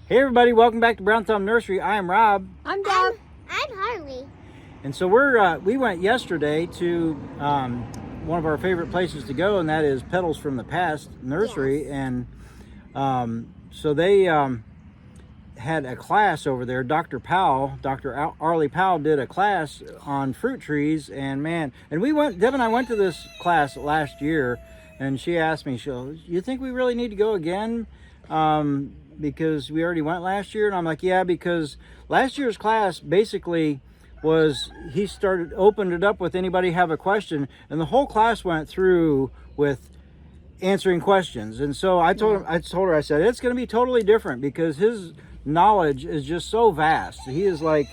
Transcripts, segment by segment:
Hey everybody, welcome back to Brown Thumb Nursery. I am Rob. I'm Deb. I'm Harley. And so we went yesterday to one of our favorite places to go, and that is Petals from the Past Nursery. Yes. And so they had a class over there. Dr. Powell, Dr. Arlie Powell did a class on fruit trees, and man, and Deb and I went to this class last year, and she asked me, you think we really need to go again? Because we already went last year. And I'm like, yeah, because last year's class basically was, he opened it up with anybody have a question, and the whole class went through with answering questions. And so I told her, I said, it's going to be totally different because his knowledge is just so vast. He is like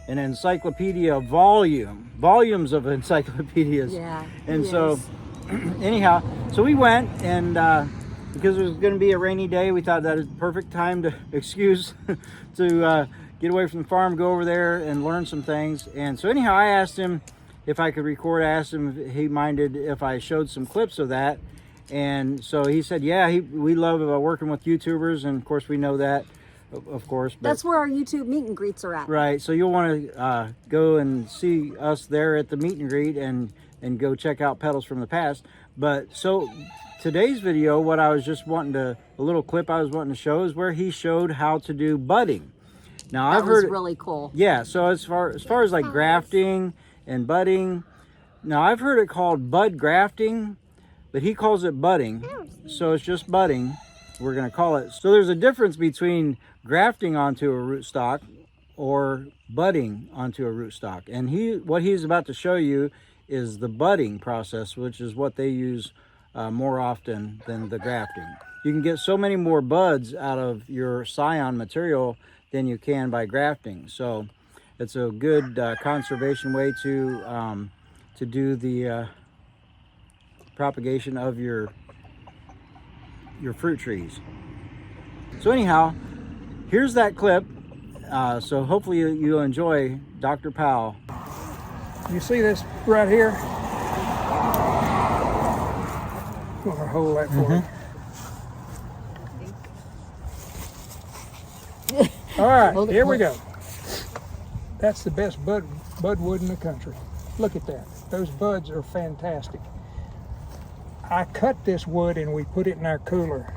an encyclopedia volumes of encyclopedias. Yeah. And so anyhow, so we went, and because it was going to be a rainy day, we thought that was the perfect time to get away from the farm, go over there and learn some things. And so anyhow, I asked him if I could record. I asked him if he minded if I showed some clips of that. And so he said, yeah, we love working with YouTubers, and of course we know that, of course. But, that's where our YouTube meet and greets are at. Right, so you'll want to go and see us there at the meet and greet, and go check out Petals from the Past. But so today's video, what I was just a little clip I was wanting to show is where he showed how to do budding. Now I've heard really cool. Yeah, so as far as like grafting and budding, now I've heard it called bud grafting, but he calls it budding. So it's just budding, we're going to call it. So there's a difference between grafting onto a rootstock or budding onto a rootstock. And what he's about to show you is the budding process, which is what they use more often than the grafting. You can get so many more buds out of your scion material than you can by grafting. So it's a good conservation way to do the propagation of your fruit trees. So anyhow, here's that clip. So hopefully you'll enjoy Dr. Powell. You see this right here? I'm gonna hold that for you. All right, here we go. That's the best budwood in the country. Look at that. Those buds are fantastic. I cut this wood and we put it in our cooler.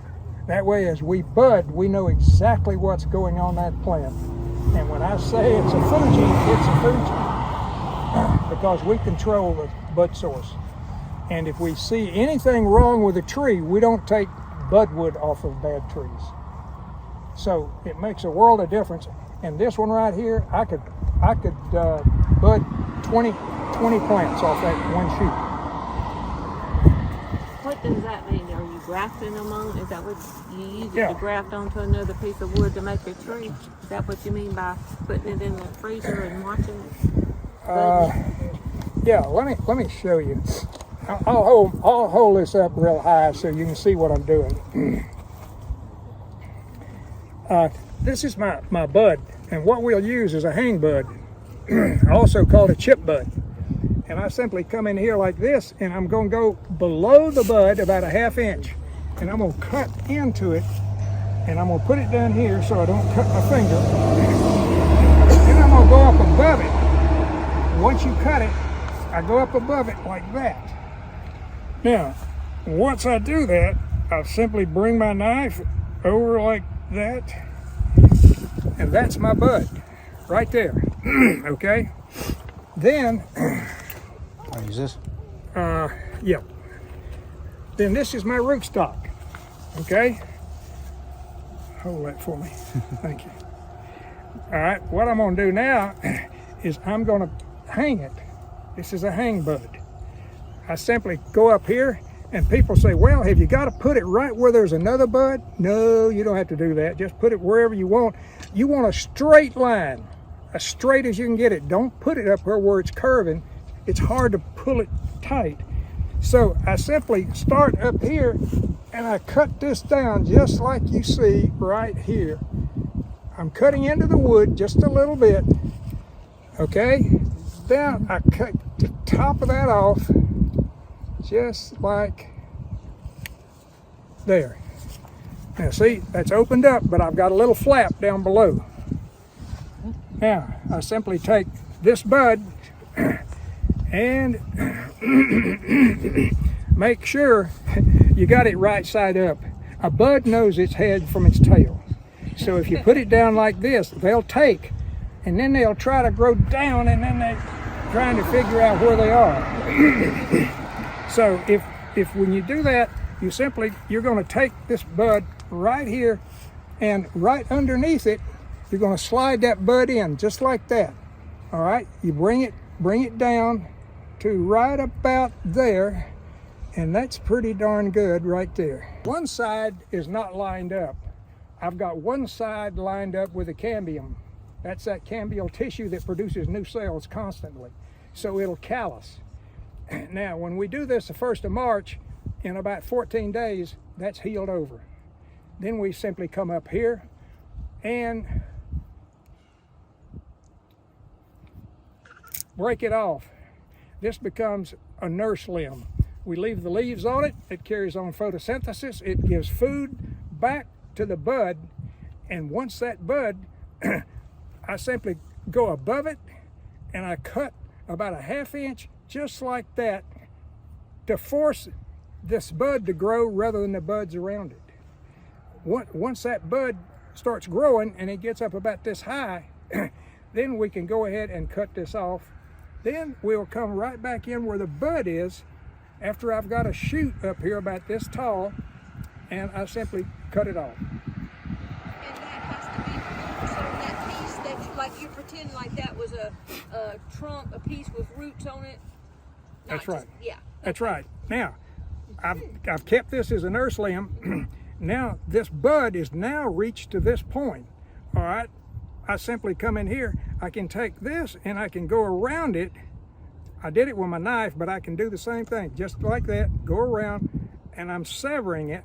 That way, as we bud, we know exactly what's going on that plant. And when I say it's a Fuji, it's a Fuji. Because we control the bud source. And if we see anything wrong with a tree, we don't take budwood off of bad trees. So it makes a world of difference. And this one right here, I could bud 20 plants off that one shoot. What does that mean? Are you grafting them on? Is that what you use it to graft onto another piece of wood to make a tree? Is that what you mean by putting it in the freezer and watching it? Yeah, let me show you. I'll hold this up real high so you can see what I'm doing. This is my bud, and what we'll use is a hang bud, also called a chip bud. And I simply come in here like this, and I'm going to go below the bud about a ½ inch, and I'm going to cut into it, and I'm going to put it down here so I don't cut my finger. Then I'm going to go up above it. Once you cut it, I go up above it like that. Now, once I do that, I'll simply bring my knife over like that, and that's my bud right there. Okay, then What is this? yeah, then this is my rootstock. Okay, hold that for me. Thank you. All right, what I'm going to do now is I'm going to hang it. This is a hang bud. I simply go up here, and people say, well, have you got to put it right where there's another bud? No, you don't have to do that. Just put it wherever you want. You want a straight line, as straight as you can get it. Don't put it up where it's curving. It's hard to pull it tight. So I simply start up here, and I cut this down just like you see right here. I'm cutting into the wood just a little bit, okay? Then I cut the top of that off, just like there. Now see, that's opened up, but I've got a little flap down below. Now, I simply take this bud and make sure you got it right side up. A bud knows its head from its tail. So if you put it down like this, they'll take, and then they'll try to grow down, and then they're trying to figure out where they are. So if when you do that, you're going to take this bud right here, and right underneath it, you're going to slide that bud in just like that. All right, you bring it down to right about there, and that's pretty darn good right there. One side is not lined up. I've got one side lined up with a cambium. That's that cambial tissue that produces new cells constantly, so it'll callus. Now, when we do this the 1st of March, in about 14 days, that's healed over. Then we simply come up here and break it off. This becomes a nurse limb. We leave the leaves on it, it carries on photosynthesis, it gives food back to the bud, and once that bud, I simply go above it and I cut about a 1/2 inch just like that to force this bud to grow rather than the buds around it. Once that bud starts growing and it gets up about this high, then we can go ahead and cut this off. Then we'll come right back in where the bud is after I've got a shoot up here about this tall, and I simply cut it off. And that has to be, so that piece that, like you pretend like that was a trunk, a piece with roots on it. That's right. Yeah. That's right. Now, I've kept this as a nurse limb. Now, this bud is now reached to this point. All right. I simply come in here. I can take this and I can go around it. I did it with my knife, but I can do the same thing, just like that. Go around, and I'm severing it.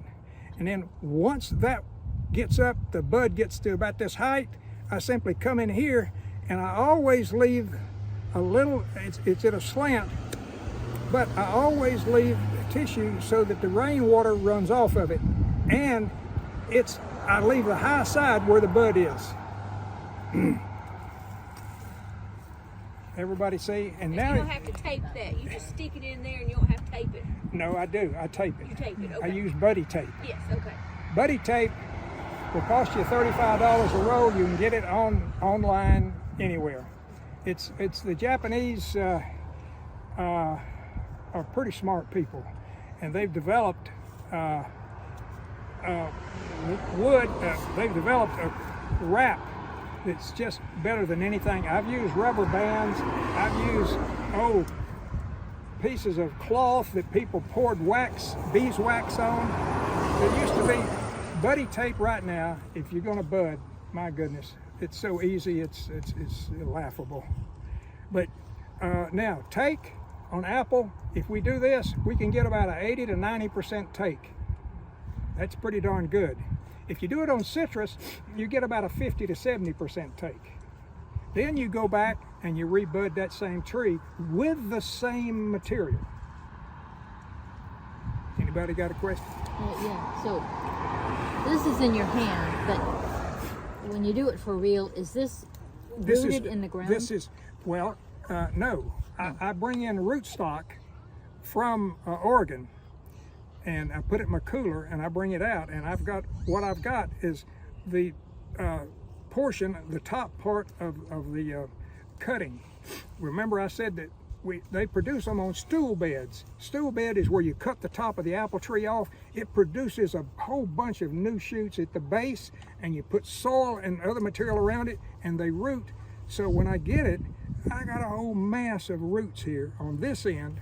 And then once that gets up, the bud gets to about this height, I simply come in here, and I always leave a little, it's at a slant, but I always leave tissue so that the rainwater runs off of it. And I leave the high side where the bud is. Everybody see? And now you don't have to tape that. You just stick it in there and you don't have to tape it. No, I do. I tape it. You tape it, okay. I use buddy tape. Yes, okay. Buddy tape will cost you $35 a roll. You can get it online anywhere. It's the Japanese are pretty smart people, and they've developed they've developed a wrap that's just better than anything. I've used rubber bands. I've used pieces of cloth that people poured beeswax on. There used to be buddy tape right now. If you're going to bud, my goodness, it's so easy. It's laughable. But now take on apple. If we do this, we can get about an 80 to 90% take. That's pretty darn good. If you do it on citrus, you get about a 50 to 70% take. Then you go back and you rebud that same tree with the same material. Anybody got a question? Yeah, so this is in your hand, but when you do it for real, is this rooted in the ground? This is, well, no. I bring in rootstock from Oregon, and I put it in my cooler and I bring it out, and what I've got is the portion, the top part of the cutting. Remember I said that they produce them on stool beds. Stool bed is where you cut the top of the apple tree off. It produces a whole bunch of new shoots at the base, and you put soil and other material around it, and they root. So when I get it, I got a whole mass of roots here on this end,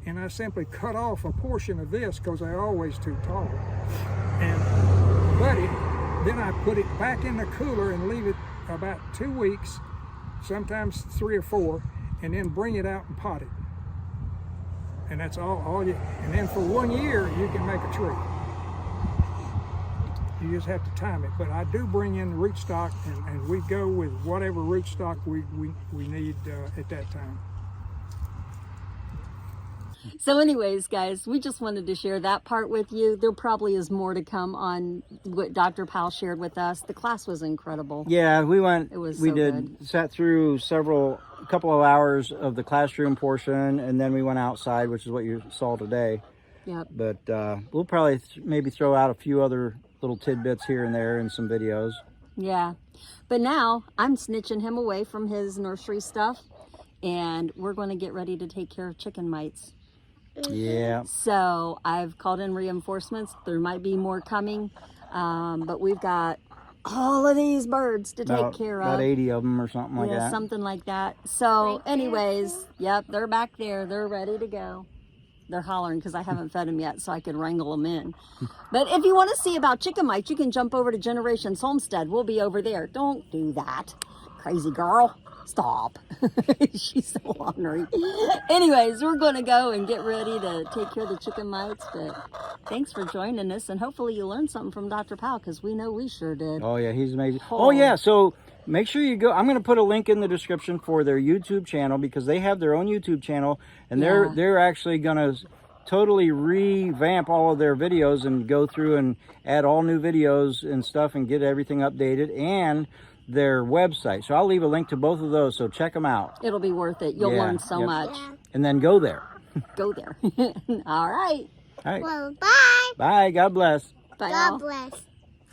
and I simply cut off a portion of this because they're always too tall. And bud it, then I put it back in the cooler and leave it about 2 weeks, sometimes 3 or 4, and then bring it out and pot it. And that's all you, and then for 1 year, you can make a tree. You just have to time it. But I do bring in rootstock, and we go with whatever rootstock we need at that time. So anyways, guys, we just wanted to share that part with you. There probably is more to come on what Dr. Powell shared with us. The class was incredible. Yeah, we went. It was we so did sat through a couple of hours of the classroom portion, and then we went outside, which is what you saw today. Yep. But we'll probably maybe throw out a few other little tidbits here and there in some videos. Yeah. But now I'm snitching him away from his nursery stuff, and we're going to get ready to take care of chicken mites. Yeah. So I've called in reinforcements. There might be more coming, but we've got all of these birds to take care of. About 80 of them or something like Yeah, that. something like that. So anyways, yep, they're back there. They're ready to go. They're hollering because I haven't fed them yet, so I could wrangle them in. But if you want to see about chicken mites, you can jump over to Generations Homestead. We'll be over there. Don't do that, crazy girl. Stop. She's so ornery. Anyways, we're going to go and get ready to take care of the chicken mites. But thanks for joining us, and hopefully you learned something from Dr. Powell, because we know we sure did. Oh yeah, he's amazing. Oh yeah, so make sure you go. I'm going to put a link in the description for their YouTube channel, because they have their own YouTube channel, and they're actually going to totally revamp all of their videos and go through and add all new videos and stuff and get everything updated, and their website. So I'll leave a link to both of those, so check them out. It'll be worth it. You'll learn so much. And then go there. Go there. All right. All right. Well, bye. Bye. God bless. Bye. God all. bless.